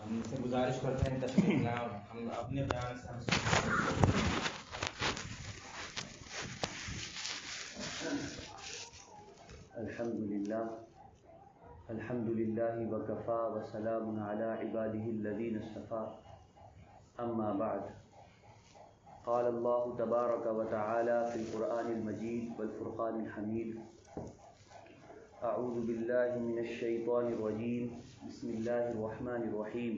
ہم سے گزارش کرتے ہیں تشریف لائیں اور ہم اپنے بیان سے الحمد للہ وکفا وسلام علی عباده الذین اصطفى اما بعد قال اللہ تبارک وتعالی فی القرآن المجید والفرقان الحمید اعوذ باللہ من الشیطان الرجیم بسم اللہ الرحمن الرحیم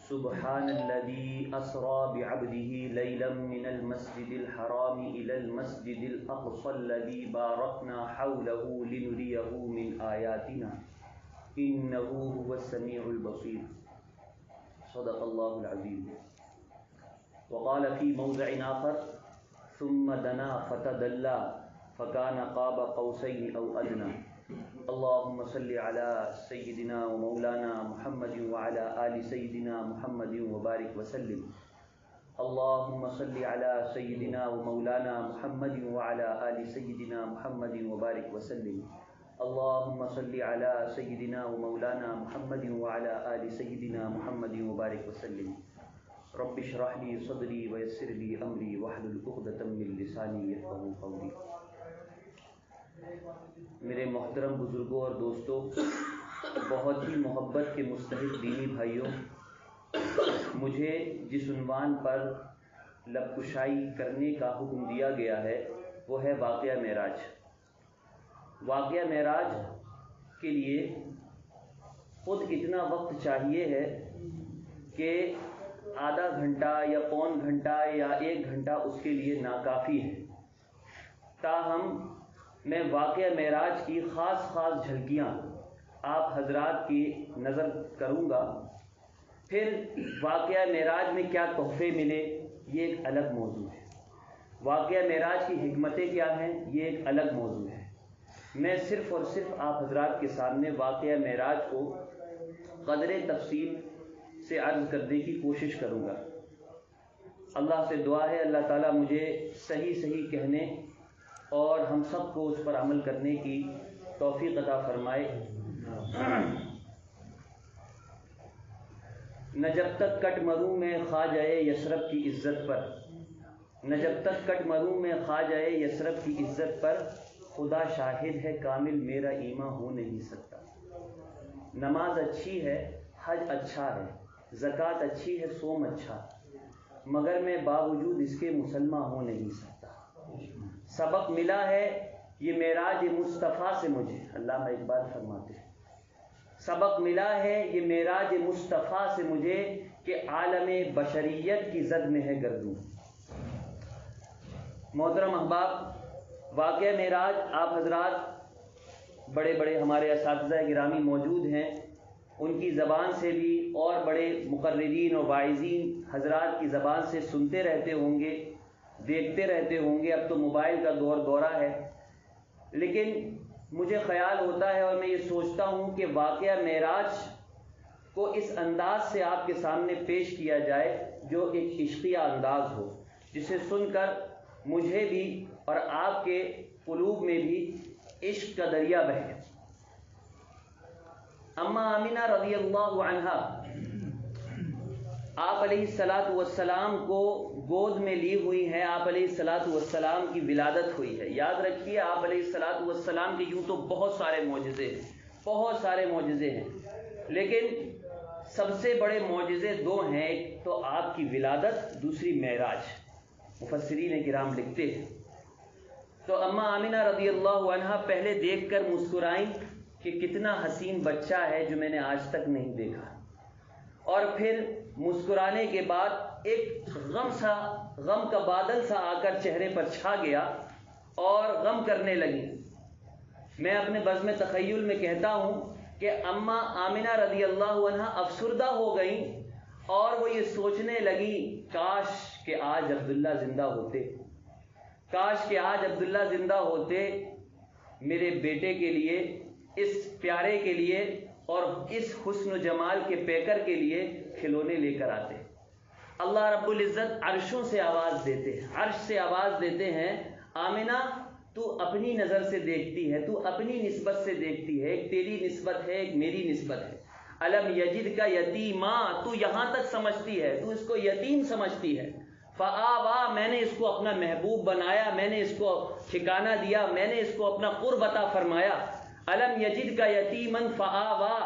سبحان الذی اسری بعبده لیلا من المسجد الحرام الى المسجد الاقصى الذی بارکنا حوله لنریہ من آیاتنا انہ هو السمیع البصیر صدق اللہ العظیم. وقال في موضع آخر ثم دنا فتدلى فكان قاب قوسين أو أدنى. اللهم صل على سيدنا ومولانا محمد وعلى آل سيدنا محمد وبارك وسلم. اللهم صل على سيدنا ومولانا محمد وعلى آل سيدنا محمد وبارك وسلم. اللهم صل على سيدنا ومولانا محمد وعلى آل سيدنا محمد وبارك وسلم. رب اشرح لي صدری ویسر لي امری واحلل عقدۃ من لسانی یفقہوا قولی. میرے محترم بزرگوں اور دوستوں، بہت ہی محبت کے مستحق دینی بھائیوں، مجھے جس عنوان پر لب کشائی کرنے کا حکم دیا گیا ہے وہ ہے واقعہ معراج. واقعہ معراج کے لیے خود اتنا وقت چاہیے ہے کہ آدھا گھنٹہ یا پون گھنٹہ یا 1 گھنٹہ اس کے لیے ناکافی ہے. تاہم میں واقعہ معراج کی خاص جھلکیاں آپ حضرات کی نظر کروں گا. پھر واقعہ معراج میں کیا تحفے ملے یہ ایک الگ موضوع ہے. واقعہ معراج کی حکمتیں کیا ہیں یہ ایک الگ موضوع ہے. میں صرف اور صرف آپ حضرات کے سامنے واقعہ معراج کو قدر تفصیل سے عرض کرنے کی کوشش کروں گا. اللہ سے دعا ہے اللہ تعالیٰ مجھے صحیح کہنے اور ہم سب کو اس پر عمل کرنے کی توفیق عطا فرمائے. نہ جب تک کٹ مروں میں خواجہ یثرب کی عزت پر، نہ جب تک کٹ مروں میں خواجہ یثرب کی عزت پر، خدا شاہد ہے کامل میرا ایمان ہو نہیں سکتا. نماز اچھی ہے، حج اچھا ہے، زکوٰۃ اچھی ہے، صوم اچھا، مگر میں باوجود اس کے مسلمان ہو نہیں سکتا. سبق ملا ہے یہ معراج مصطفیٰ سے مجھے، علامہ اقبال فرماتے ہیں سبق ملا ہے یہ معراج مصطفیٰ سے مجھے کہ عالم بشریت کی زد میں ہے گردوں. محترم احباب، واقعہ معراج آپ حضرات بڑے ہمارے اساتذہ گرامی موجود ہیں، ان کی زبان سے بھی اور بڑے مقررین اور واعظین حضرات کی زبان سے سنتے رہتے ہوں گے، دیکھتے رہتے ہوں گے. اب تو موبائل کا دورہ ہے، لیکن مجھے خیال ہوتا ہے اور میں یہ سوچتا ہوں کہ واقعہ معراج کو اس انداز سے آپ کے سامنے پیش کیا جائے جو ایک عشقیہ انداز ہو، جسے سن کر مجھے بھی اور آپ کے قلوب میں بھی عشق کا دریا بہے. اما آمینہ رضی اللہ عنہا آپ علیہ الصلاۃ والسلام کو گود میں لی ہوئی ہیں. آپ علیہ الصلاۃ والسلام کی ولادت ہوئی ہے. یاد رکھیے آپ علیہ الصلاۃ والسلام کے یوں تو بہت سارے معجزے ہیں، لیکن سب سے بڑے معجزے 2 ہیں. ایک تو آپ کی ولادت، دوسری معراج. مفسرین کرام لکھتے ہیں تو اما آمینہ رضی اللہ عنہا پہلے دیکھ کر مسکرائیں کہ کتنا حسین بچہ ہے جو میں نے آج تک نہیں دیکھا، اور پھر مسکرانے کے بعد ایک غم کا بادل سا آ کر چہرے پر چھا گیا اور غم کرنے لگی. میں اپنے بزم تخیل میں کہتا ہوں کہ اما آمنہ رضی اللہ عنہا افسردہ ہو گئیں اور وہ یہ سوچنے لگی کاش کہ آج عبداللہ زندہ ہوتے، کاش کہ آج عبداللہ زندہ ہوتے، میرے بیٹے کے لیے، اس پیارے کے لیے اور اس حسن و جمال کے پیکر کے لیے کھلونے لے کر آتے. اللہ رب العزت عرشوں سے آواز دیتے ہیں، عرش سے آواز دیتے ہیں آمنہ تو اپنی نظر سے دیکھتی ہے، تو اپنی نسبت سے دیکھتی ہے، ایک تیری نسبت ہے ایک میری نسبت ہے. الم یجد کا یتیما، تو یہاں تک سمجھتی ہے، تو اس کو یتیم سمجھتی ہے، فآوا، میں نے اس کو اپنا محبوب بنایا، میں نے اس کو ٹھکانہ دیا، میں نے اس کو اپنا قرب عطا فرمایا۔ الم یجد کا یتیمن فآوا،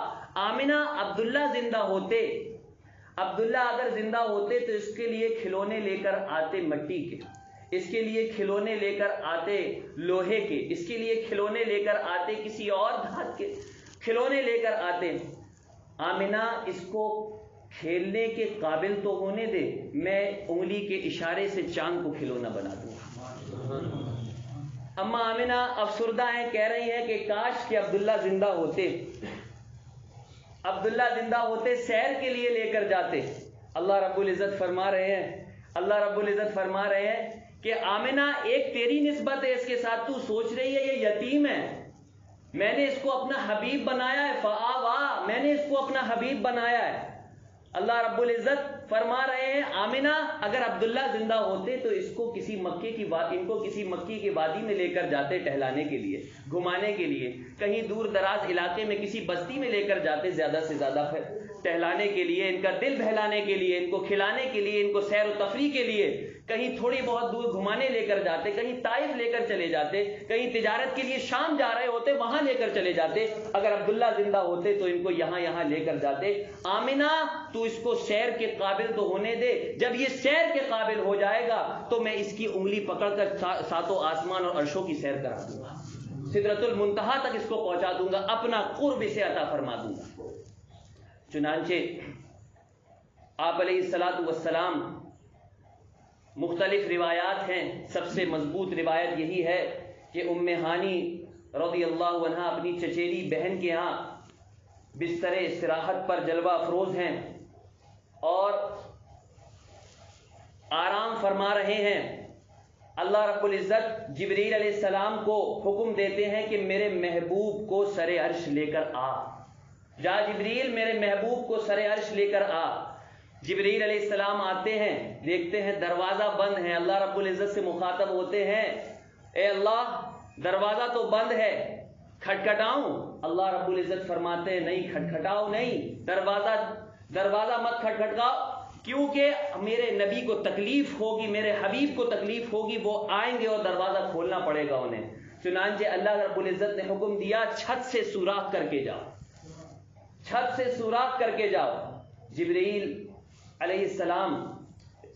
آمنہ عبداللہ زندہ ہوتے، عبداللہ اگر زندہ ہوتے تو اس کے لیے کھلونے لے کر آتے مٹی کے، اس کے لیے کھلونے لے کر آتے لوہے کے، اس کے لیے کھلونے لے کر آتے کسی اور دھات کے، کھلونے لے کر آتے۔ آمنہ اس کو کھیلنے کے قابل تو ہونے دے، میں انگلی کے اشارے سے چاند کو کھلونا بنا دوں گا۔ اما آمنہ افسردہ ہیں، کہہ رہی ہیں کہ کاش کہ عبداللہ زندہ ہوتے، عبداللہ زندہ ہوتے، سیر کے لیے لے کر جاتے۔ اللہ رب العزت فرما رہے ہیں، اللہ رب العزت فرما رہے ہیں کہ آمنہ ایک تیری نسبت ہے اس کے ساتھ، تو سوچ رہی ہے یہ یتیم ہے، میں نے اس کو اپنا حبیب بنایا ہے، فآوا، میں نے اس کو اپنا حبیب بنایا ہے۔ اللہ رب العزت فرما رہے ہیں آمنہ اگر عبداللہ زندہ ہوتے تو اس کو کسی ان کو کسی مکی کی وادی میں لے کر جاتے، ٹہلانے کے لیے، گھمانے کے لیے، کہیں دور دراز علاقے میں کسی بستی میں لے کر جاتے، زیادہ سے زیادہ ٹہلانے کے لیے، ان کا دل بہلانے کے لیے، ان کو کھلانے کے لیے، ان کو سیر و تفریح کے لیے، کہیں تھوڑی بہت دور گھمانے لے کر جاتے، کہیں طائف لے کر چلے جاتے، کہیں تجارت کے لیے شام جا رہے ہوتے وہاں لے کر چلے جاتے۔ اگر عبداللہ زندہ ہوتے تو ان کو یہاں لے کر جاتے۔ آمنہ تو اس کو سیر کے قابل تو ہونے دے، جب یہ سیر کے قابل ہو جائے گا تو میں اس کی انگلی پکڑ کر ساتوں آسمان اور عرشوں کی سیر کرا دوں گا، سدرۃ المنتہا تک اس کو پہنچا دوں گا، اپنا قرب اسے عطا فرما دوں گا۔ چنانچہ آپ علیہ الصلوۃ والسلام، مختلف روایات ہیں، سب سے مضبوط روایت یہی ہے کہ ام ہانی رضی اللہ عنہا اپنی چچیری بہن کے ہاں بستر استراحت پر جلوہ افروز ہیں اور آرام فرما رہے ہیں۔ اللہ رب العزت جبریل علیہ السلام کو حکم دیتے ہیں کہ میرے محبوب کو سر عرش لے کر آ، جا جبریل میرے محبوب کو سر عرش لے کر آ۔ جبریل علیہ السلام آتے ہیں، دیکھتے ہیں دروازہ بند ہے، اللہ رب العزت سے مخاطب ہوتے ہیں، اے اللہ دروازہ تو بند ہے، کھٹکھٹاؤں؟ اللہ رب العزت فرماتے ہیں نہیں، کھٹکھٹاؤ نہیں، دروازہ مت کھٹکھٹاؤ، کیونکہ میرے نبی کو تکلیف ہوگی، میرے حبیب کو تکلیف ہوگی، وہ آئیں گے اور دروازہ کھولنا پڑے گا انہیں۔ چنانچہ اللہ رب العزت نے حکم دیا چھت سے سوراخ کر کے جاؤ، چھت سے سوراخ کر کے جاؤ۔ جبرائیل علیہ السلام،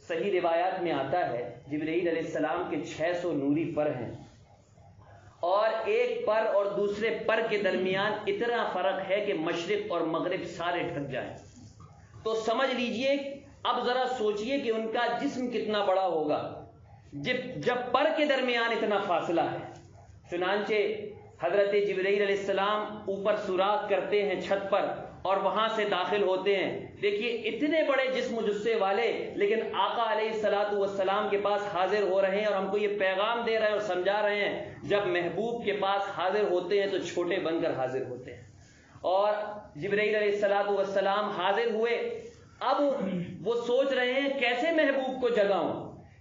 صحیح روایات میں آتا ہے جبرائیل علیہ السلام کے 600 نوری پر ہیں، اور ایک پر اور دوسرے پر کے درمیان اتنا فرق ہے کہ مشرق اور مغرب سارے ڈھک جائیں، تو سمجھ لیجئے، اب ذرا سوچئے کہ ان کا جسم کتنا بڑا ہوگا جب پر کے درمیان اتنا فاصلہ ہے۔ چنانچہ حضرت جبرائیل علیہ السلام اوپر سوراخ کرتے ہیں چھت پر اور وہاں سے داخل ہوتے ہیں۔ دیکھیے اتنے بڑے جسم و جثے والے، لیکن آقا علیہ الصلوۃ والسلام کے پاس حاضر ہو رہے ہیں اور ہم کو یہ پیغام دے رہے ہیں اور سمجھا رہے ہیں، جب محبوب کے پاس حاضر ہوتے ہیں تو چھوٹے بن کر حاضر ہوتے ہیں۔ اور جبرائیل علیہ الصلوۃ والسلام حاضر ہوئے، اب وہ سوچ رہے ہیں کیسے محبوب کو جگاؤں،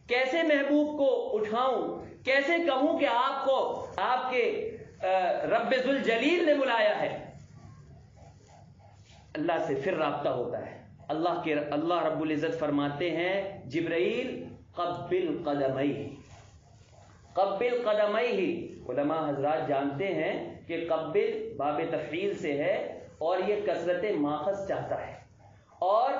کیسے محبوب کو اٹھاؤں، کیسے کہوں کہ آپ کو آپ کے رب ذوالجلیل نے بلایا ہے۔ اللہ سے پھر رابطہ ہوتا ہے، اللہ رب العزت فرماتے ہیں جبرائیل قبل قدمئی، قبل قدمئی۔ علماء حضرات جانتے ہیں کہ قبل باب تفعیل سے ہے اور یہ کثرت ماخذ چاہتا ہے، اور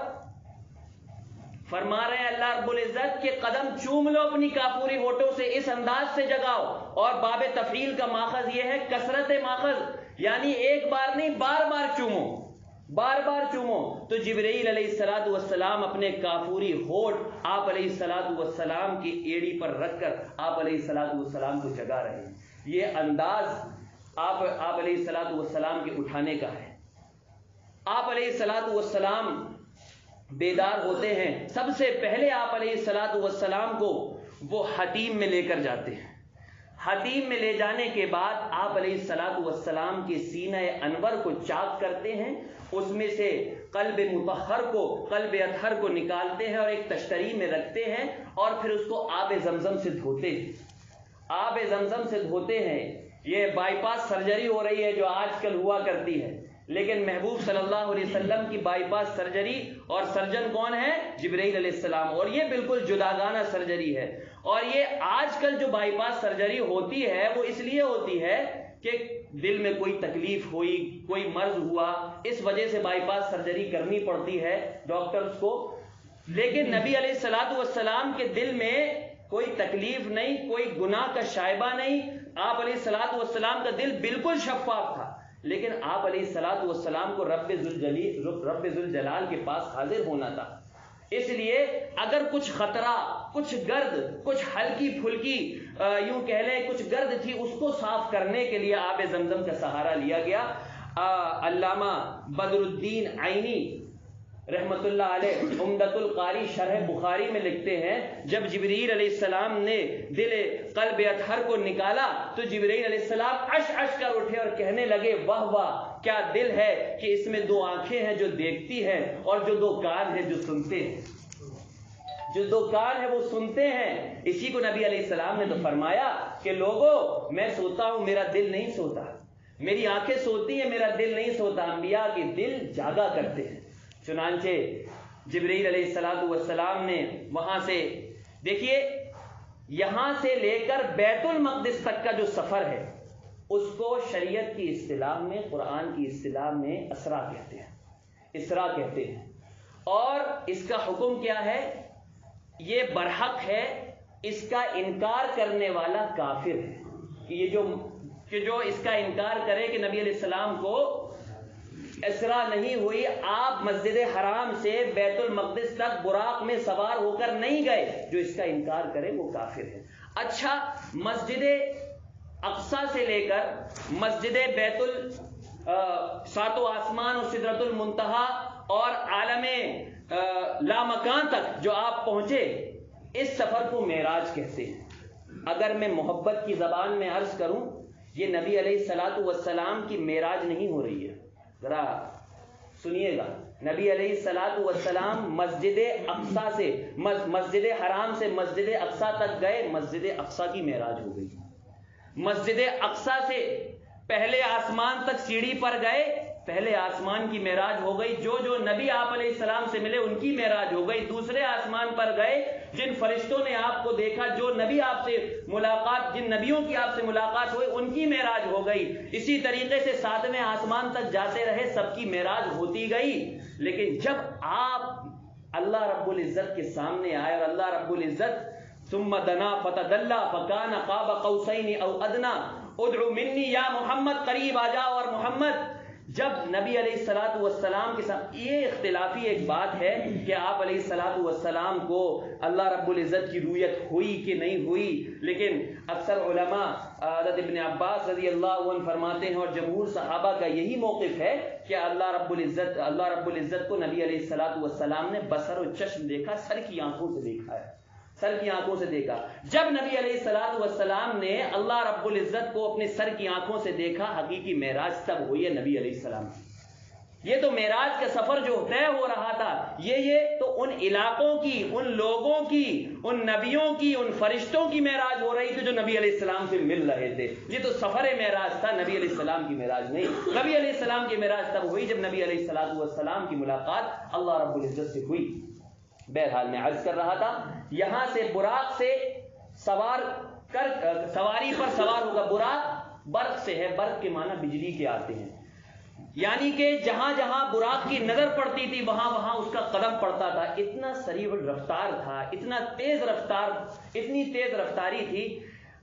فرما رہے ہیں اللہ رب العزت کے قدم چوم لو اپنی کافوری ہونٹوں سے، اس انداز سے جگاؤ۔ اور باب تفعیل کا ماخذ یہ ہے کثرت ماخذ، یعنی ایک بار نہیں، بار بار چومو، بار بار چومو۔ تو جبرائیل علیہ الصلوۃ والسلام اپنے کافوری ہونٹ آپ علیہ الصلوۃ والسلام کی ایڑی پر رکھ کر آپ علیہ الصلوۃ والسلام کو جگا رہے ہیں۔ یہ انداز آپ علیہ الصلوۃ والسلام کے اٹھانے کا ہے۔ آپ علیہ الصلوۃ والسلام بیدار ہوتے ہیں، سب سے پہلے آپ علیہ الصلوۃ والسلام کو وہ حتیم میں لے کر جاتے ہیں۔ حتیم میں لے جانے کے بعد آپ علیہ الصلوۃ والسلام کے سینہ انور کو چاک کرتے ہیں، اس میں سے قلب مطہر کو، قلب اطہر کو نکالتے ہیں اور ایک تشتری میں رکھتے ہیں، اور پھر اس کو آب زمزم سے دھوتے ہیں، آب زمزم سے دھوتے ہیں۔ یہ بائی پاس سرجری ہو رہی ہے جو آج کل ہوا کرتی ہے، لیکن محبوب صلی اللہ علیہ وسلم کی بائی پاس سرجری اور سرجن کون ہے؟ جبرائیل علیہ السلام، اور یہ بالکل جداگانہ سرجری ہے. اور یہ آج کل جو بائی پاس سرجری ہوتی ہے وہ اس لیے ہوتی ہے کہ دل میں کوئی تکلیف ہوئی، کوئی مرض ہوا، اس وجہ سے بائی پاس سرجری کرنی پڑتی ہے ڈاکٹرز کو. لیکن نبی علیہ الصلوۃ والسلام کے دل میں کوئی تکلیف نہیں، کوئی گناہ کا شائبہ نہیں. آپ علیہ الصلوۃ والسلام کا دل بالکل شفاف تھا، لیکن آپ علیہ الصلوۃ والسلام کو رب ذوالجلال کے پاس حاضر ہونا تھا. اس لیے اگر کچھ خطرہ، کچھ گرد، کچھ ہلکی پھلکی یوں کہہ لیں کچھ گرد تھی، اس کو صاف کرنے کے لیے آب زمزم کا سہارا لیا گیا. علامہ بدر الدین عینی رحمت اللہ علیہ عمدۃ القاری شرح بخاری میں لکھتے ہیں، جب جبرائیل علیہ السلام نے دل قلب اطہر کو نکالا تو جبرائیل علیہ السلام عش عش کر اٹھے اور کہنے لگے واہ واہ کیا دل ہے کہ اس میں 2 آنکھیں ہیں جو دیکھتی ہیں اور جو 2 کان ہیں جو سنتے ہیں. جو 2 کان ہیں وہ سنتے ہیں. اسی کو نبی علیہ السلام نے تو فرمایا کہ لوگوں میں سوتا ہوں میرا دل نہیں سوتا، میری آنکھیں سوتی ہیں میرا دل نہیں سوتا. انبیاء کے دل جاگا کرتے ہیں. چنانچہ جبرائیل علیہ الصلوۃ والسلام نے وہاں سے دیکھیے یہاں سے لے کر بیت المقدس تک کا جو سفر ہے اس کو شریعت کی اصطلاح میں، قرآن کی اصطلاح میں اسرا کہتے ہیں. اسرا کہتے ہیں. اور اس کا حکم کیا ہے؟ یہ برحق ہے، اس کا انکار کرنے والا کافر ہے. کہ جو اس کا انکار کرے کہ نبی علیہ السلام کو اسرا نہیں ہوئی، آپ مسجد حرام سے بیت المقدس تک براق میں سوار ہو کر نہیں گئے، جو اس کا انکار کرے وہ کافر ہے. اچھا، مسجد اقصیٰ سے لے کر مسجد بیت ساتوں آسمان اور سدرۃ المنتہا اور عالم لامکان تک جو آپ پہنچے، اس سفر کو معراج کہتے ہیں. اگر میں محبت کی زبان میں عرض کروں، یہ نبی علیہ الصلوۃ والسلام کی معراج نہیں ہو رہی ہے. ذرا سنیے گا، نبی علیہ الصلوۃ والسلام مسجد اقصیٰ سے مسجد حرام سے مسجد اقصیٰ تک گئے، مسجد اقصیٰ کی معراج ہو گئی. مسجد اقصیٰ سے پہلے آسمان تک سیڑھی پر گئے، پہلے آسمان کی معراج ہو گئی. جو نبی آپ علیہ السلام سے ملے ان کی معراج ہو گئی. دوسرے آسمان پر گئے، جن فرشتوں نے آپ کو دیکھا، جو نبی آپ سے ملاقات، جن نبیوں کی آپ سے ملاقات ہوئی، ان کی معراج ہو گئی. اسی طریقے سے 7ویں آسمان تک جاتے رہے، سب کی معراج ہوتی گئی. لیکن جب آپ اللہ رب العزت کے سامنے آئے اور اللہ رب العزت ثم دنا فتدلى فكان قاب قوسين او ادنى ادعو مني یا محمد، قریب آ جاؤ. اور محمد جب نبی علیہ الصلوۃ والسلام کے ساتھ یہ اختلافی ایک بات ہے کہ آپ علیہ الصلوۃ والسلام کو اللہ رب العزت کی رؤیت ہوئی کہ نہیں ہوئی، لیکن اکثر علماء حضرت ابن عباس رضی اللہ عنہ فرماتے ہیں اور جمہور صحابہ کا یہی موقف ہے کہ اللہ رب العزت کو نبی علیہ الصلوۃ والسلام نے بصر و چشم دیکھا، سر کی آنکھوں سے دیکھا ہے، سر کی آنکھوں سے دیکھا. جب نبی علیہ الصلوۃ والسلام نے اللہ رب العزت کو اپنے سر کی آنکھوں سے دیکھا، حقیقی معراج تب ہوئی ہے نبی علیہ السلام. یہ تو معراج کا سفر جو طے ہو رہا تھا، یہ تو ان علاقوں کی، ان لوگوں کی، ان نبیوں کی، ان فرشتوں کی معراج ہو رہی تھی جو نبی علیہ السلام سے مل رہے تھے. یہ تو سفر معراج تھا، نبی علیہ السلام کی معراج نہیں. نبی علیہ السلام کی معراج تب ہوئی جب نبی علیہ الصلوۃ والسلام کی ملاقات اللہ رب العزت سے ہوئی. بہرحال میں عرض کر رہا تھا، یہاں سے براق سے سواری پر سوار ہوگا. براق برق سے ہے، برق کے معنی بجلی کے آتے ہیں، یعنی کہ جہاں جہاں براق کی نظر پڑتی تھی وہاں وہاں اس کا قدم پڑتا تھا. اتنا سریع الرفتار تھا، اتنا تیز رفتار، اتنی تیز رفتاری تھی.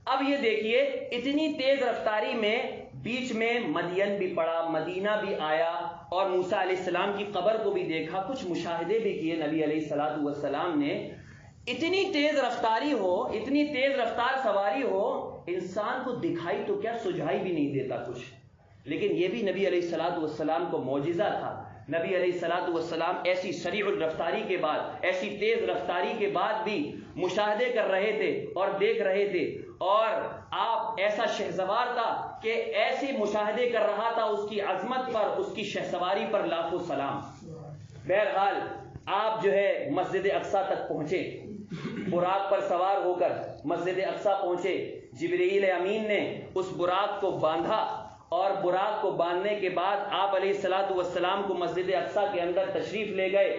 اب یہ دیکھیے اتنی تیز رفتاری میں بیچ میں مدین بھی پڑا، مدینہ بھی آیا اور موسیٰ علیہ السلام کی قبر کو بھی دیکھا، کچھ مشاہدے بھی کیے نبی علیہ الصلوۃ والسلام نے. اتنی تیز رفتاری ہو، اتنی تیز رفتار سواری ہو، انسان کو دکھائی تو کیا سجھائی بھی نہیں دیتا کچھ. لیکن یہ بھی نبی علیہ الصلوۃ والسلام کو معجزہ تھا. نبی علیہ الصلوۃ والسلام ایسی سریع الرفتاری کے بعد، ایسی تیز رفتاری کے بعد بھی مشاہدے کر رہے تھے اور دیکھ رہے تھے. اور آپ ایسا شہسوار تھا کہ ایسے مشاہدے کر رہا تھا، اس کی عظمت پر، اس کی شہسواری پر لاکھوں سلام. بہرحال آپ جو ہے مسجد اقصیٰ تک پہنچے، براق پر سوار ہو کر مسجد اقصیٰ پہنچے. جبرائیل امین نے اس براق کو باندھا اور براق کو باندھنے کے بعد آپ علیہ الصلوۃ والسلام کو مسجد اقصی کے اندر تشریف لے گئے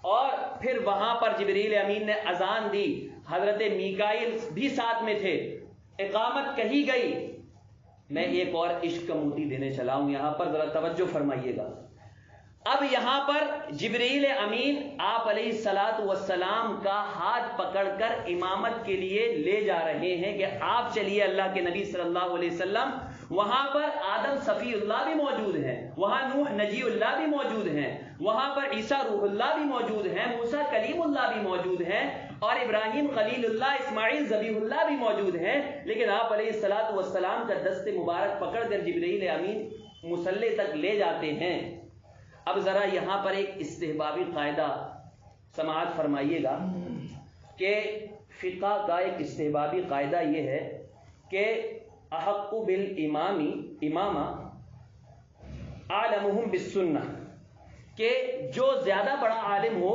اور پھر وہاں پر جبریل امین نے اذان دی، حضرت میکائیل بھی ساتھ میں تھے، اقامت کہی گئی۔ میں ایک اور عشق کا موتی دینے چلا ہوں، یہاں پر ذرا توجہ فرمائیے گا۔ اب یہاں پر جبریل امین آپ علیہ الصلوۃ والسلام کا ہاتھ پکڑ کر امامت کے لیے لے جا رہے ہیں کہ آپ چلیے اللہ کے نبی صلی اللہ علیہ وسلم۔ وہاں پر آدم صفی اللہ بھی موجود ہیں، وہاں نوح نجی اللہ بھی موجود ہیں، وہاں پر عیسیٰ روح اللہ بھی موجود ہیں، موسیٰ کلیم اللہ بھی موجود ہیں، اور ابراہیم خلیل اللہ، اسماعیل ذبیح اللہ بھی موجود ہیں۔ لیکن آپ علیہ الصلوۃ والسلام کا دست مبارک پکڑ کر جبریل امین مصلی تک لے جاتے ہیں۔ اب ذرا یہاں پر ایک استحبابی قاعدہ سماعت فرمائیے گا کہ فقہ کا ایک استحبابی قاعدہ یہ ہے کہ احق بالامامہ اعلمہم بالسنہ، کہ جو زیادہ بڑا عالم ہو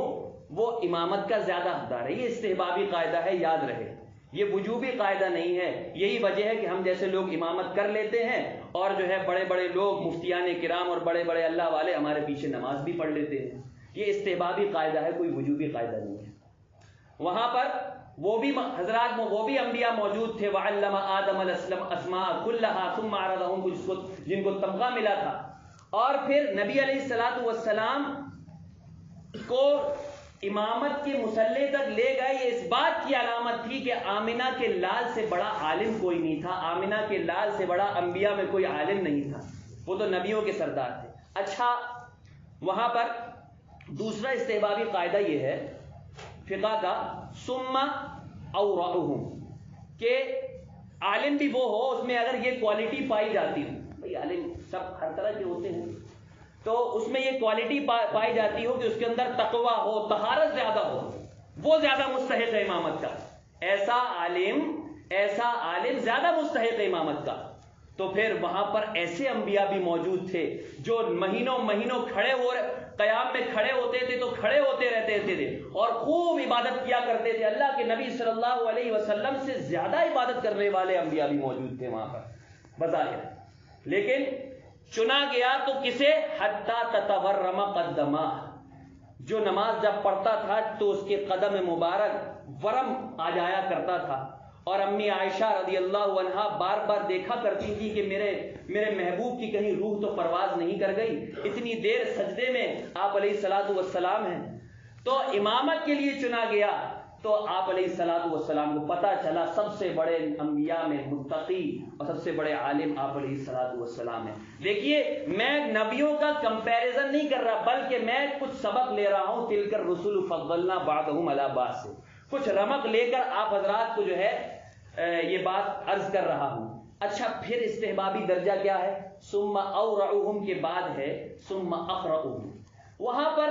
وہ امامت کا زیادہ حقدار ہے۔ یہ استحبابی قاعدہ ہے، یاد رہے، یہ وجوبی قاعدہ نہیں ہے۔ یہی وجہ ہے کہ ہم جیسے لوگ امامت کر لیتے ہیں اور جو ہے بڑے بڑے لوگ مفتیان کرام اور بڑے بڑے اللہ والے ہمارے پیچھے نماز بھی پڑھ لیتے ہیں۔ یہ استحبابی قاعدہ ہے، کوئی وجوبی قاعدہ نہیں ہے۔ وہاں پر وہ بھی حضرات وہ بھی انبیاء موجود تھے، وعلم آدم الاسماء کلھا ثم عرضهم، جن کو تمغہ ملا تھا، اور پھر نبی علیہ الصلوۃ والسلام کو امامت کے مصلی تک لے گئے۔ یہ اس بات کی علامت تھی کہ آمنہ کے لال سے بڑا عالم کوئی نہیں تھا، آمنہ کے لال سے بڑا انبیاء میں کوئی عالم نہیں تھا، وہ تو نبیوں کے سردار تھے۔ اچھا، وہاں پر دوسرا استحبابی قاعدہ یہ ہے فقہ کا، ثم اورعہم، کہ عالم بھی وہ ہو اس میں اگر یہ کوالٹی پائی جاتی ہو، بھئی عالم سب ہر طرح کے ہوتے ہیں، تو اس میں یہ کوالٹی پائی جاتی ہو کہ اس کے اندر تقوی ہو، طہارت زیادہ ہو، وہ زیادہ مستحق ہے امامت کا۔ ایسا عالم زیادہ مستحق ہے امامت کا۔ تو پھر وہاں پر ایسے انبیاء بھی موجود تھے جو مہینوں قیام میں کھڑے ہوتے تھے تو کھڑے ہوتے رہتے تھے اور خوب عبادت کیا کرتے تھے۔ اللہ کے نبی صلی اللہ علیہ وسلم سے زیادہ عبادت کرنے والے انبیاء بھی موجود تھے وہاں پر بظاہر، لیکن چنا گیا تو کسے؟ حتی تتورم قدمہ، جو نماز جب پڑھتا تھا تو اس کے قدم مبارک ورم آ جایا کرتا تھا، اور امی عائشہ رضی اللہ عنہا بار بار دیکھا کرتی تھی کہ میرے محبوب کی کہیں روح تو پرواز نہیں کر گئی، اتنی دیر سجدے میں آپ علیہ الصلوۃ والسلام ہیں۔ تو امامت کے لیے چنا گیا تو آپ علیہ الصلوۃ والسلام کو پتہ چلا سب سے بڑے انبیاء میں متقی اور سب سے بڑے عالم آپ علیہ الصلوۃ والسلام ہیں۔ دیکھیے، میں نبیوں کا کمپیریزن نہیں کر رہا بلکہ میں کچھ سبق لے رہا ہوں، تلک الرسل فضلنا بعضهم علی بعض سے، کچھ رمق لے کر آپ حضرات کو جو ہے یہ بات عرض کر رہا ہوں۔ اچھا، پھر استحبابی درجہ کیا ہے؟ ثم اورعہم کے بعد ہے ثم اقرؤہم۔ وہاں پر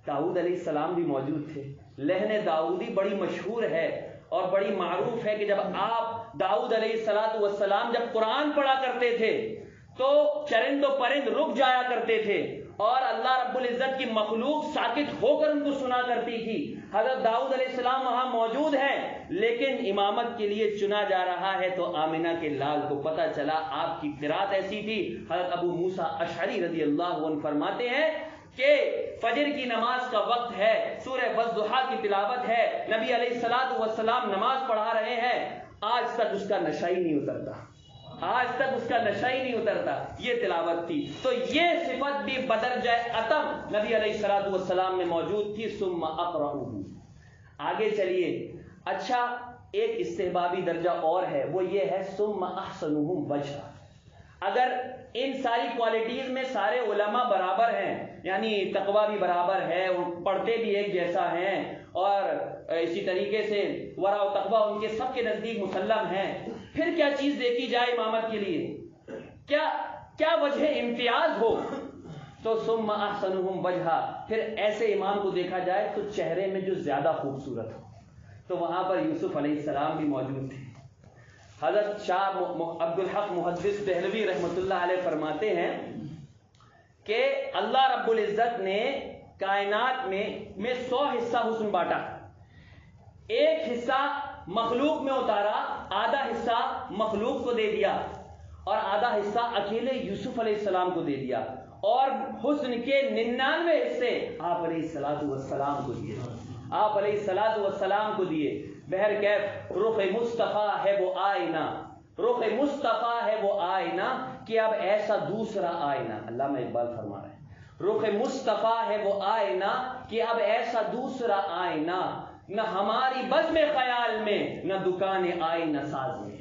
داؤد علیہ السلام بھی موجود تھے۔ لہن داؤدی بڑی مشہور ہے اور بڑی معروف ہے کہ جب آپ داؤد علیہ السلام جب قرآن پڑھا کرتے تھے تو چرند و پرند رک جایا کرتے تھے اور اللہ رب العزت کی مخلوق ساکت ہو کر ان کو سنا کرتی تھی۔ حضرت داؤد علیہ السلام وہاں موجود ہیں، لیکن امامت کے لیے چنا جا رہا ہے تو آمنہ کے لال کو پتہ چلا، آپ کی قرات ایسی تھی۔ حضرت ابو موسیٰ اشعری رضی اللہ عنہ فرماتے ہیں کہ فجر کی نماز کا وقت ہے، سورہ والضحیٰ کی تلاوت ہے، نبی علیہ الصلوۃ والسلام نماز پڑھا رہے ہیں، آج تک اس کا نشہ ہی نہیں اترتا، آج تک اس کا نشہ ہی نہیں اترتا، یہ تلاوت تھی۔ تو یہ صفت بھی بدرجہ اتم نبی علیہ الصلوۃ والسلام میں موجود تھی۔ ثم اقرؤہ، آگے چلیے۔ اچھا، ایک استحبابی درجہ اور ہے، وہ یہ ہے ثم احسنہم وجہ۔ اگر ان ساری کوالٹیز میں سارے علماء برابر ہیں، یعنی تقویٰ بھی برابر ہے، پڑھتے بھی ایک جیسا ہیں، اور اسی طریقے سے ورع و تقویٰ ان کے سب کے نزدیک مسلم ہیں، پھر کیا چیز دیکھی جائے امامت کے لیے؟ کیا وجہ امتیاز ہو؟ تو ثم احسنہم وجہ، پھر ایسے امام کو دیکھا جائے تو چہرے میں جو زیادہ خوبصورت ہو۔ تو وہاں پر یوسف علیہ السلام بھی موجود تھے۔ حضرت شاہ عبدالحق محدث دہلوی رحمۃ اللہ علیہ فرماتے ہیں کہ اللہ رب العزت نے کائنات میں 100 حصہ حسن بانٹا، ایک حصہ مخلوق میں اتارا، آدھا حصہ مخلوق کو دے دیا، اور آدھا حصہ اکیلے یوسف علیہ السلام کو دے دیا، اور حسن کے 99 حصے آپ علیہ السلام کو دیے، آپ علیہ السلام کو دیے۔ بہرکیف رخ مصطفیٰ ہے وہ آئینہ، رخ مصطفیٰ ہے وہ آئینہ کہ اب ایسا دوسرا آئینہ، علامہ اقبال فرما رہے ہیں، رخ مصطفیٰ ہے وہ آئینہ کہ اب ایسا دوسرا آئینہ نہ ہماری بزم خیال میں نہ دکان آئینہ ساز میں۔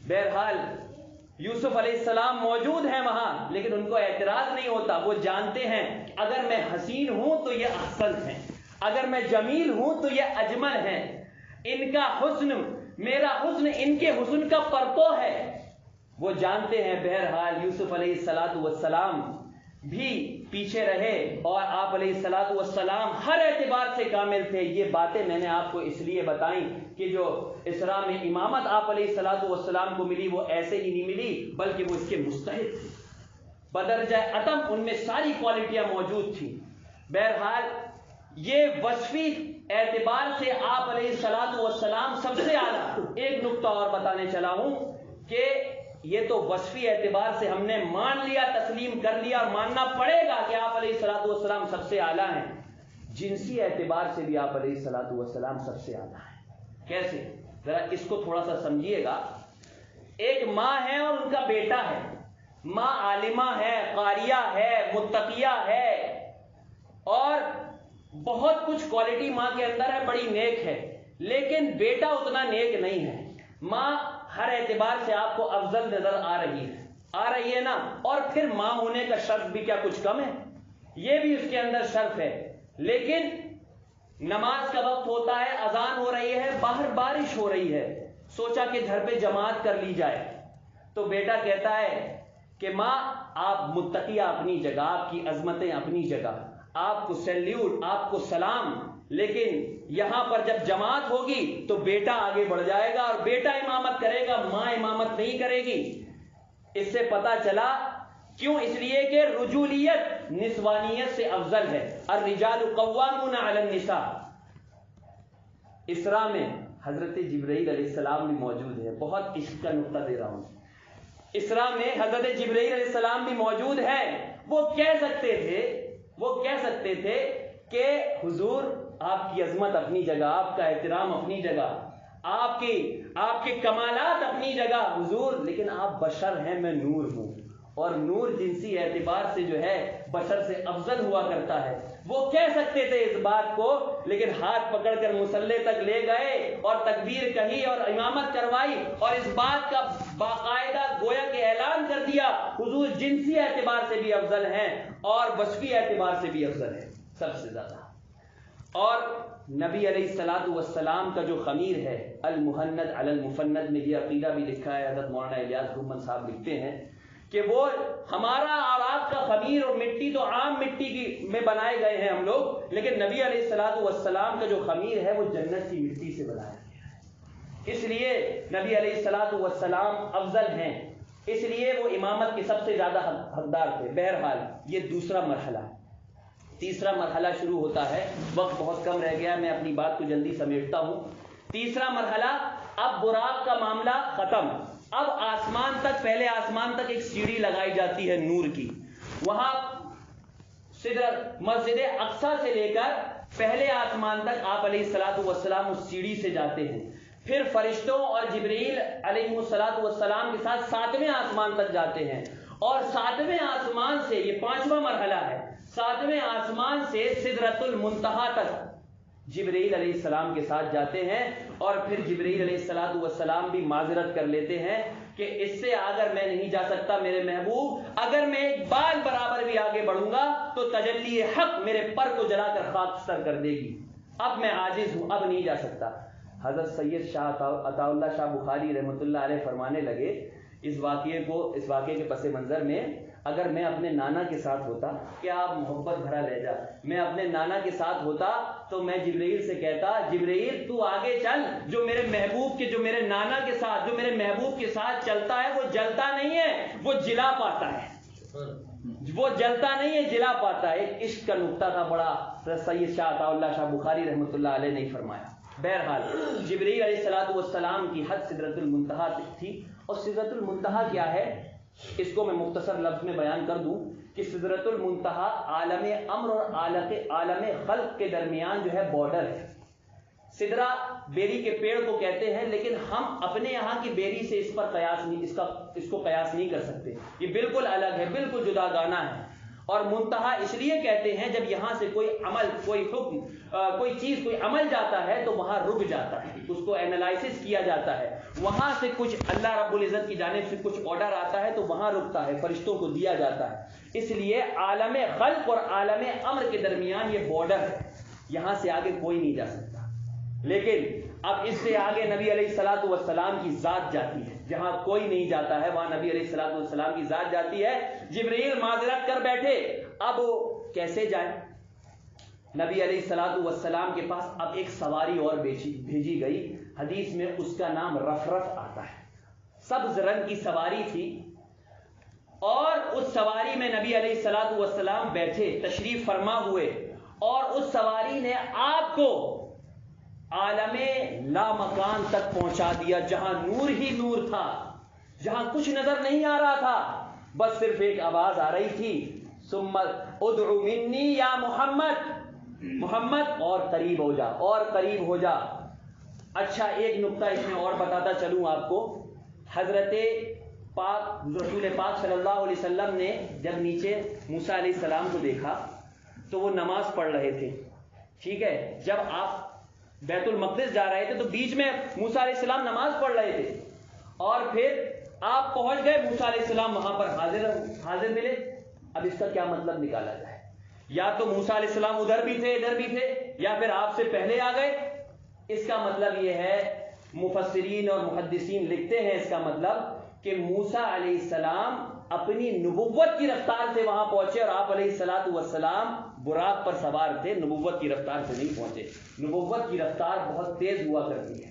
بہرحال یوسف علیہ السلام موجود ہیں وہاں، لیکن ان کو اعتراض نہیں ہوتا، وہ جانتے ہیں اگر میں حسین ہوں تو یہ احسن ہے، اگر میں جمیل ہوں تو یہ اجمل ہے، ان کا حسن میرا حسن ان کے حسن کا پرتو ہے، وہ جانتے ہیں۔ بہرحال یوسف علیہ السلام بھی پیچھے رہے، اور آپ علیہ السلام ہر اعتبار سے کامل تھے۔ یہ باتیں میں نے آپ کو اس لیے بتائیں کہ جو اسراء میں امامت آپ علیہ السلام کو ملی وہ ایسے ہی نہیں ملی، بلکہ وہ اس کے مستحق تھے، بدرجہ اتم ان میں ساری کوالٹیاں موجود تھیں۔ بہرحال یہ وصفی اعتبار سے آپ علیہ السلام سب سے اعلیٰ۔ ایک نقطہ اور بتانے چلا ہوں کہ یہ تو وصفی اعتبار سے ہم نے مان لیا، تسلیم کر لیا، اور ماننا پڑے گا کہ آپ علیہ السلام سب سے اعلیٰ ہیں۔ جنسی اعتبار سے بھی آپ علیہ السلام سب سے اعلیٰ ہیں۔ کیسے؟ ذرا اس کو تھوڑا سا سمجھیے گا۔ ایک ماں ہے اور ان کا بیٹا ہے، ماں عالمہ ہے، قاریہ ہے، متقیہ ہے، اور بہت کچھ کوالٹی ماں کے اندر ہے، بڑی نیک ہے، لیکن بیٹا اتنا نیک نہیں ہے۔ ماں ہر اعتبار سے آپ کو افضل نظر آ رہی ہے نا، اور پھر ماں ہونے کا شرف بھی کیا کچھ کم ہے؟ یہ بھی اس کے اندر شرف ہے۔ لیکن نماز کا وقت ہوتا ہے، اذان ہو رہی ہے، باہر بارش ہو رہی ہے، سوچا کہ گھر پہ جماعت کر لی جائے، تو بیٹا کہتا ہے کہ ماں آپ متقیہ اپنی جگہ، آپ کی عظمتیں اپنی جگہ، آپ کو سیلیوٹ، آپ کو سلام، لیکن یہاں پر جب جماعت ہوگی تو بیٹا آگے بڑھ جائے گا اور بیٹا امامت کرے گا، ماں امامت نہیں کرے گی۔ اس سے پتا چلا کیوں؟ اس لیے کہ رجولیت نسوانیت سے افضل ہے۔ الرجال قوامون علی النساء۔ اسراء میں حضرت جبرائیل علیہ السلام بھی موجود ہے، بہت عشق کا نقطہ دے رہا ہوں۔ اسراء میں حضرت جبرائیل علیہ السلام بھی موجود ہے۔ وہ کہہ سکتے تھے کہ حضور آپ کی عظمت اپنی جگہ، آپ کا احترام اپنی جگہ، آپ کے کمالات اپنی جگہ حضور، لیکن آپ بشر ہیں، میں نور ہوں، اور نور جنسی اعتبار سے جو ہے بشر سے افضل ہوا کرتا ہے۔ وہ کہہ سکتے تھے اس بات کو، لیکن ہاتھ پکڑ کر مصلی تک لے گئے اور تکبیر کہی اور امامت کروائی، اور اس بات کا باقاعدہ گویا کہ اعلان کر دیا حضور جنسی اعتبار سے بھی افضل ہیں اور وصفی اعتبار سے بھی افضل ہیں، سب سے زیادہ۔ اور نبی علیہ السلام کا جو خمیر ہے، المہند علی المفند میں یہ عقیدہ بھی لکھا ہے، حضرت مولانا الیاس گھومن صاحب لکھتے ہیں کہ وہ ہمارا اور آپ کا خمیر اور مٹی تو عام مٹی میں بنائے گئے ہیں ہم لوگ، لیکن نبی علیہ السلام کا جو خمیر ہے وہ جنت کی مٹی سے بنایا گیا ہے۔ اس لیے نبی علیہ السلام افضل ہیں، اس لیے وہ امامت کے سب سے زیادہ حقدار تھے۔ بہرحال یہ دوسرا مرحلہ ہے۔ تیسرا مرحلہ شروع ہوتا ہے، وقت بہت کم رہ گیا، میں اپنی بات کو جلدی سمیٹتا ہوں۔ تیسرا مرحلہ، اب براق کا معاملہ ختم، اب آسمان تک، پہلے آسمان تک ایک سیڑھی لگائی جاتی ہے نور کی، وہاں مسجد اقصیٰ سے لے کر پہلے آسمان تک آپ علیہ السلام اس سیڑھی سے جاتے ہیں، پھر فرشتوں اور جبرائیل علیہ السلام کے ساتھ 7ویں آسمان تک جاتے ہیں، اور 7ویں آسمان سے، یہ 5واں مرحلہ ہے، 7ویں آسمان سے سدرۃ المنتہا تک جبرائیل علیہ السلام کے ساتھ جاتے ہیں، اور پھر جبرائیل علیہ السلام بھی معذرت کر لیتے ہیں کہ اس سے اگر میں نہیں جا سکتا میرے محبوب، اگر میں ایک بال برابر بھی آگے بڑھوں گا تو تجلی حق میرے پر کو جلا کر خاکستر کر دے گی، اب میں عاجز ہوں، اب نہیں جا سکتا۔ حضرت سید شاہ عطا اللہ شاہ بخاری رحمۃ اللہ علیہ فرمانے لگے اس واقعے کے پس منظر میں، اگر میں اپنے نانا کے ساتھ ہوتا، کیا آپ محبت بھرا لہجہ، میں اپنے نانا کے ساتھ ہوتا تو میں جبرائیل سے کہتا، جبرائیل تو آگے چل، جو میرے محبوب کے، جو میرے نانا کے ساتھ، جو میرے محبوب کے ساتھ چلتا ہے وہ جلتا نہیں ہے، وہ جلا پاتا ہے، وہ جلتا نہیں ہے، جلا پاتا ہے۔ ایک عشق کا نقطہ تھا بڑا، سید شاہ عطا اللہ شاہ بخاری رحمۃ اللہ علیہ نے فرمایا۔ بہرحال جبرائیل علیہ السلام کی حد سدرۃ المنتہا تھی، اور سدرۃ المنتہا کیا ہے؟ اس کو میں مختصر لفظ میں بیان کر دوں کہ سدرۃ المنتہا عالم امر اور عالم خلق کے درمیان جو ہے بارڈر ہے. سدرہ بیری کے پیڑ کو کہتے ہیں، لیکن ہم اپنے یہاں کی بیری سے اس پر قیاس نہیں، اس کو قیاس نہیں کر سکتے. یہ بالکل الگ ہے، بالکل جدا گانا ہے. اور منتہا اس لیے کہتے ہیں جب یہاں سے کوئی عمل، کوئی حکم، کوئی چیز، کوئی عمل جاتا ہے تو وہاں رک جاتا ہے، اس کو اینالائسس کیا جاتا ہے. وہاں سے کچھ اللہ رب العزت کی جانب سے کچھ آرڈر آتا ہے تو وہاں رکتا ہے، فرشتوں کو دیا جاتا ہے. اس لیے عالم خلق اور عالم امر کے درمیان یہ بارڈر ہے، یہاں سے آگے کوئی نہیں جا سکتا. لیکن اب اس سے آگے نبی علیہ الصلوۃ والسلام کی ذات جاتی ہے. جہاں کوئی نہیں جاتا ہے وہاں نبی علیہ الصلوۃ والسلام کی ذات جاتی ہے. جبرائیل معذرت کر بیٹھے، اب کیسے جائیں؟ نبی علیہ الصلوۃ والسلام کے پاس اب ایک سواری اور بھیجی گئی. حدیث میں اس کا نام رفرف آتا ہے. سبز رنگ کی سواری تھی اور اس سواری میں نبی علیہ الصلوۃ والسلام بیٹھے، تشریف فرما ہوئے، اور اس سواری نے آپ کو عالم لا مکان تک پہنچا دیا، جہاں نور ہی نور تھا، جہاں کچھ نظر نہیں آ رہا تھا، بس صرف ایک آواز آ رہی تھی، ثم ادعو منی یا محمد، محمد اور قریب ہو جا، اور قریب ہو جا. اچھا ایک نقطہ اس میں اور بتاتا چلوں آپ کو. حضرت پاک رسول پاک صلی اللہ علیہ وسلم نے جب نیچے موسیٰ علیہ السلام کو دیکھا تو وہ نماز پڑھ رہے تھے. ٹھیک ہے، جب آپ بیت المقدس جا رہے تھے تو بیچ میں موسیٰ علیہ السلام نماز پڑھ رہے تھے، اور پھر آپ پہنچ گئے، موسیٰ علیہ السلام وہاں پر حاضر ملے. اب اس کا کیا مطلب نکالا جائے؟ یا تو موسیٰ علیہ السلام ادھر بھی تھے ادھر بھی تھے، یا پھر آپ سے پہلے آ گئے. اس کا مطلب یہ ہے، مفسرین اور محدثین لکھتے ہیں اس کا مطلب کہ موسیٰ علیہ السلام اپنی نبوت کی رفتار سے وہاں پہنچے، اور آپ علیہ الصلوۃ والسلام براق پر سوار تھے، نبوت کی رفتار سے نہیں پہنچے. نبوت کی رفتار بہت تیز ہوا کرتی ہے.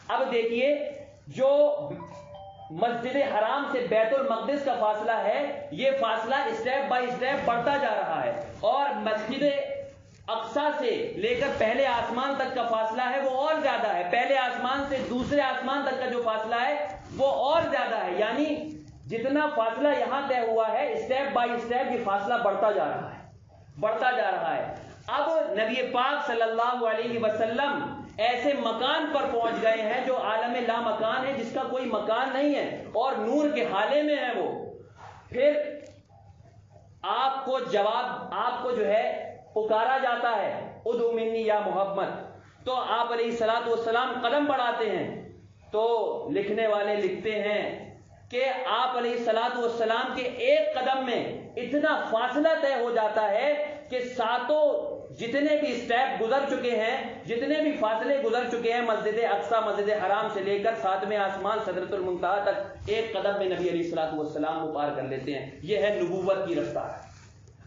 اب دیکھیے، جو مسجد حرام سے بیت المقدس کا فاصلہ ہے، یہ فاصلہ اسٹیپ بائی اسٹیپ بڑھتا جا رہا ہے، اور مسجد اقصیٰ سے لے کر پہلے آسمان تک کا فاصلہ ہے وہ اور زیادہ ہے. پہلے آسمان سے دوسرے آسمان تک کا جو فاصلہ ہے وہ اور زیادہ ہے. یعنی جتنا فاصلہ یہاں طے ہوا ہے، اسٹیپ بائی اسٹیپ یہ فاصلہ بڑھتا جا رہا ہے، بڑھتا جا رہا ہے. اب نبی پاک صلی اللہ علیہ وسلم ایسے مکان پر پہنچ گئے ہیں جو عالم لا مکان ہے، جس کا کوئی مکان نہیں ہے، اور نور کے حالے میں ہے وہ. پھر آپ کو جو ہے پکارا جاتا ہے، ادعو منی یا محمد. تو آپ علیہ الصلوۃ والسلام قدم بڑھاتے ہیں، تو لکھنے والے لکھتے ہیں کہ آپ علیہ الصلوۃ والسلام کے ایک قدم میں اتنا فاصلہ طے ہو جاتا ہے کہ ساتوں جتنے بھی اسٹیپ گزر چکے ہیں، جتنے بھی فاصلے گزر چکے ہیں، مسجد اقصیٰ، مسجد حرام سے لے کر ساتویں آسمان سدرۃ المنتہا تک، ایک قدم میں نبی علیہ الصلوۃ والسلام کو پار کر لیتے ہیں. یہ ہے نبوت کی رفتار.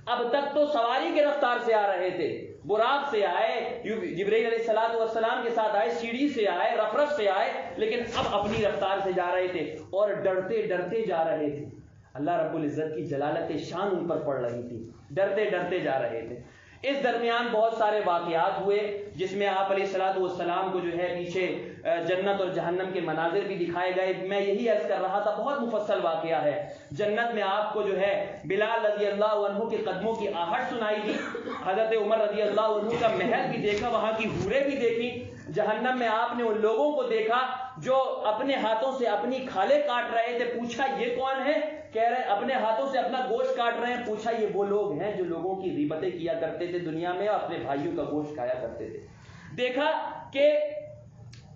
اب تک تو سواری کے رفتار سے آ رہے تھے، براق سے آئے، جبرائیل علیہ الصلوۃ والسلام کے ساتھ آئے، سیڑھی سے آئے، رفرف سے آئے، لیکن اب اپنی رفتار سے جا رہے تھے اور ڈرتے ڈرتے جا رہے تھے. اللہ رب العزت کی جلالت شان ان پر پڑ رہی تھی، ڈرتے ڈرتے جا رہے تھے. اس درمیان بہت سارے واقعات ہوئے، جس میں آپ علیہ الصلوۃ والسلام کو جو ہے پیچھے جنت اور جہنم کے مناظر بھی دکھائے گئے. میں یہی عرض کر رہا تھا، بہت مفصل واقعہ ہے. جنت میں آپ کو جو ہے بلال رضی اللہ عنہ کے قدموں کی آہٹ سنائی دی، حضرت عمر رضی اللہ عنہ کا محل بھی دیکھا، وہاں کی حوریں بھی دیکھی. جہنم میں آپ نے ان لوگوں کو دیکھا جو اپنے ہاتھوں سے اپنی کھالیں کاٹ رہے تھے. پوچھا یہ کون ہے؟ کہہ رہے اپنے ہاتھوں سے اپنا گوشت کاٹ رہے ہیں. پوچھا یہ وہ لوگ ہیں جو لوگوں کی غیبتیں کیا کرتے تھے دنیا میں، اور اپنے بھائیوں کا گوشت کھایا کرتے تھے. دیکھا کہ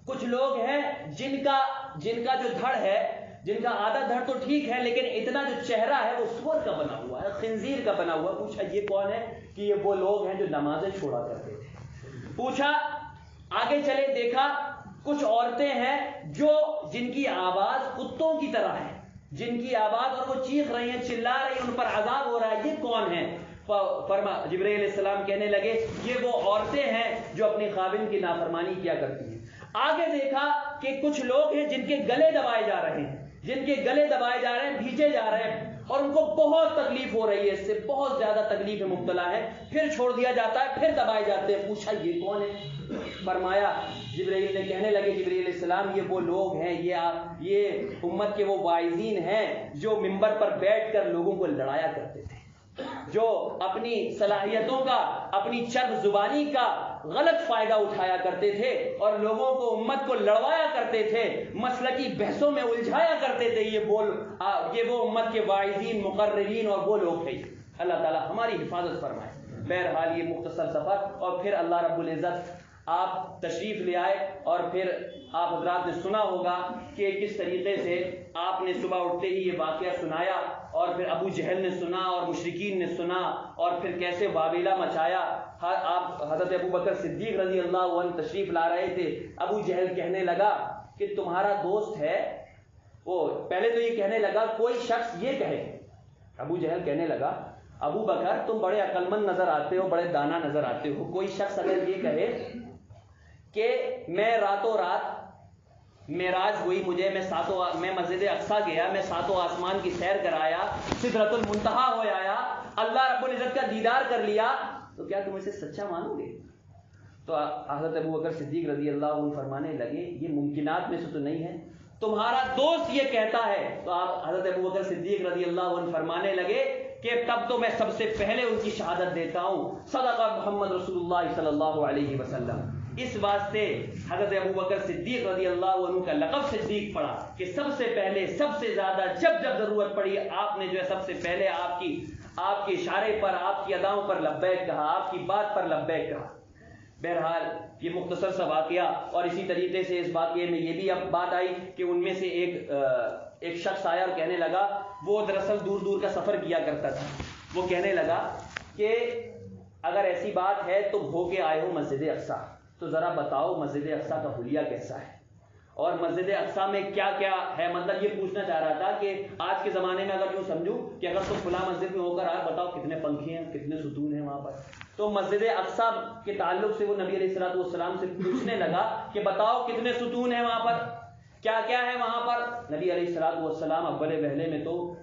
کچھ لوگ ہیں جن کا جو دھڑ ہے، جن کا آدھا دھڑ تو ٹھیک ہے، لیکن اتنا جو چہرہ ہے وہ سور کا بنا ہوا ہے، خنزیر کا بنا ہوا. پوچھا یہ کون ہے؟ کہ یہ وہ لوگ ہیں جو نمازیں چھوڑا کرتے تھے. پوچھا آگے چلے، دیکھا کچھ عورتیں ہیں جن کی آواز کتوں کی طرح ہے، جن کی آواز، اور وہ چیخ رہی ہیں، چلا رہی ہیں، ان پر عذاب ہو رہا ہے. یہ کون ہیں؟ جبرائیل علیہ السلام کہنے لگے یہ وہ عورتیں ہیں جو اپنی خاوند کی نافرمانی کیا کرتی ہیں. آگے دیکھا کہ کچھ لوگ ہیں جن کے گلے دبائے جا رہے ہیں، بھیجے جا رہے ہیں، اور ان کو بہت تکلیف ہو رہی ہے، اس سے بہت زیادہ تکلیف میں مبتلا ہے، پھر چھوڑ دیا جاتا ہے، پھر دبائے جاتے ہیں۔ پوچھا یہ کون ہے؟ فرمایا جبرائیل نے، کہنے لگے جبرائیل علیہ السلام یہ وہ لوگ ہیں، یہ امت کے وہ واعظین ہیں جو منبر پر بیٹھ کر لوگوں کو لڑایا کرتے تھے، جو اپنی صلاحیتوں کا، اپنی چرب زبانی کا غلط فائدہ اٹھایا کرتے تھے اور لوگوں کو، امت کو لڑوایا کرتے تھے، مسلکی بحثوں میں الجھایا کرتے تھے۔ یہ وہ امت کے واعظین، مقررین اور وہ لوگ تھے۔ اللہ تعالی ہماری حفاظت فرمائے۔ بہرحال یہ مختصر سفر، اور پھر اللہ رب العزت آپ تشریف لے آئے، اور پھر آپ حضرات نے سنا ہوگا کہ کس طریقے سے آپ نے صبح اٹھتے ہی یہ واقعہ سنایا، اور پھر ابو جہل نے سنا اور مشرکین نے سنا، اور پھر کیسے واویلا مچایا۔ آپ حضرت ابو بکر صدیق رضی اللہ عنہ تشریف لا رہے تھے، ابو جہل کہنے لگا کہ تمہارا دوست ہے وہ، پہلے تو یہ کہنے لگا کوئی شخص یہ کہے، ابو جہل کہنے لگا ابو بکر تم بڑے عقل مند نظر آتے ہو، بڑے دانا نظر آتے ہو، کوئی شخص اگر یہ کہے کہ میں راتوں رات معراج ہوئی مجھے، میں مسجد اقصیٰ گیا، میں ساتوں آسمان کی سیر کرایا، سدرۃ المنتہا ہو آیا، اللہ رب العزت کا دیدار کر لیا، تو کیا تم اسے سچا مانو گے؟ تو حضرت ابو بکر صدیق رضی اللہ عنہ فرمانے لگے یہ ممکنات میں سے تو نہیں ہے، تمہارا دوست یہ کہتا ہے۔ تو آپ حضرت ابو بکر صدیق رضی اللہ عنہ فرمانے لگے کہ تب تو میں سب سے پہلے ان کی شہادت دیتا ہوں، صدق محمد رسول اللہ صلی اللہ علیہ وسلم۔ اس واسطے حضرت ابو بکر صدیق رضی اللہ عنہ کا لقب صدیق پڑا کہ سب سے پہلے، سب سے زیادہ جب ضرورت پڑی آپ نے جو ہے سب سے پہلے آپ کے اشارے پر، آپ کی اداؤں پر لبیک کہا، آپ کی بات پر لبیک کہا۔ بہرحال یہ مختصر سا واقعہ، اور اسی طریقے سے اس واقعے میں یہ بھی اب بات آئی کہ ان میں سے ایک شخص آیا اور کہنے لگا، وہ دراصل دور دور کا سفر کیا کرتا تھا، وہ کہنے لگا کہ اگر ایسی بات ہے تم ہو کے آئے ہو مسجد اقصیٰ، تو ذرا بتاؤ مسجد اقصیٰ کا حلیہ کیسا ہے، اور مسجد اقصیٰ میں کیا کیا ہے۔ مطلب یہ پوچھنا چاہ رہا تھا کہ آج کے زمانے میں اگر یوں سمجھوں کہ اگر تم فلاں مسجد میں ہو کر آئے، بتاؤ کتنے پنکھے ہیں، کتنے ستون ہیں وہاں پر۔ تو مسجد اقصیٰ کے تعلق سے وہ نبی علیہ الصلوۃ والسلام سے پوچھنے لگا کہ بتاؤ کتنے ستون ہیں وہاں پر، کیا کیا ہے وہاں پر۔ نبی علیہ الصلوۃ والسلام اول پہلے میں تو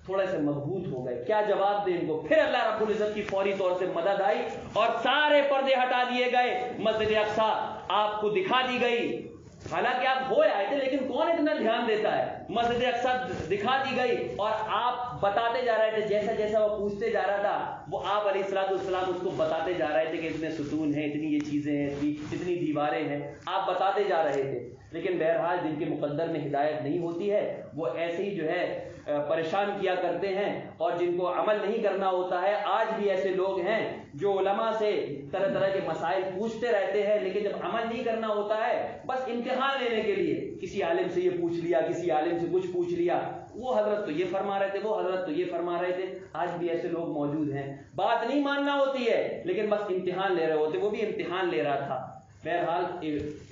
تھوڑے سے مضبوط ہو گئے، کیا جواب دیں ان کو۔ پھر اللہ رب العزت کی فوری طور سے مدد آئی اور سارے پردے ہٹا دیے گئے، مسجد اقصیٰ آپ کو دکھا دی گئی۔ حالانکہ آپ ہو آئے تھے لیکن کون اتنا دھیان دیتا ہے۔ مسجد اقصیٰ دکھا دی گئی اور آپ بتاتے جا رہے تھے، جیسا جیسا وہ پوچھتے جا رہا تھا وہ آپ علیہ الصلوۃ والسلام اس کو بتاتے جا رہے تھے کہ اتنے ستون ہیں، اتنی یہ چیزیں ہیں، اتنی دیواریں ہیں، آپ بتاتے جا رہے تھے۔ لیکن بہرحال جن کے مقدر میں ہدایت نہیں ہوتی ہے وہ ایسے ہی جو ہے پریشان کیا کرتے ہیں، اور جن کو عمل نہیں کرنا ہوتا ہے۔ آج بھی ایسے لوگ ہیں جو علماء سے طرح طرح کے مسائل پوچھتے رہتے ہیں، لیکن جب عمل نہیں کرنا ہوتا ہے بس امتحان لینے کے لیے کسی عالم سے یہ پوچھ لیا، کسی عالم سے کچھ پوچھ لیا، وہ حضرت تو یہ فرما رہے تھے، وہ حضرت تو یہ فرما رہے تھے۔ آج بھی ایسے لوگ موجود ہیں، بات نہیں ماننا ہوتی ہے لیکن بس امتحان لے رہے ہوتے، وہ بھی امتحان لے رہا تھا۔ بہرحال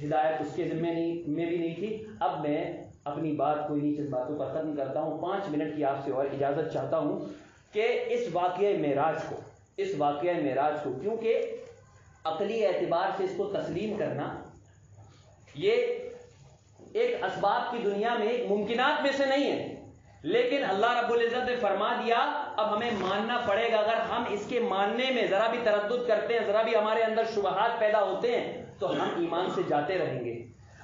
ہدایت اس کے ذمہ میں بھی نہیں تھی۔ اب میں اپنی بات کو انہی چند باتوں پر ختم کرتا ہوں۔ 5 منٹ کی آپ سے اور اجازت چاہتا ہوں کہ اس واقعہ معراج کو کیونکہ عقلی اعتبار سے اس کو تسلیم کرنا یہ ایک اسباب کی دنیا میں ایک ممکنات میں سے نہیں ہے، لیکن اللہ رب العزت نے فرما دیا، اب ہمیں ماننا پڑے گا۔ اگر ہم اس کے ماننے میں ذرا بھی تردد کرتے ہیں، ذرا بھی ہمارے اندر شبہات پیدا ہوتے ہیں تو ہم ایمان سے جاتے رہیں گے۔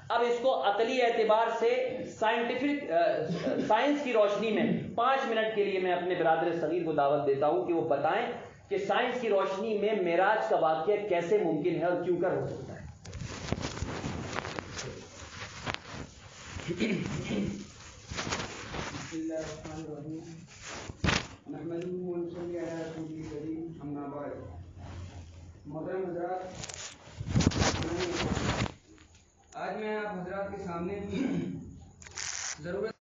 اب اس کو عقلی اعتبار سے سائنس کی روشنی میں 5 منٹ کے لیے میں اپنے برادر صغیر کو دعوت دیتا ہوں کہ وہ بتائیں کہ سائنس کی روشنی میں معراج کا واقعہ کیسے ممکن ہے اور کیوں کر ہو سکتا ہے۔ بسم اللہ الرحمن الرحیم، نحمدہ ونصلی علی رسولہ الکریم، اما بعد۔ محترم حضرات، آج میں آپ حضرات کے سامنے ضرورت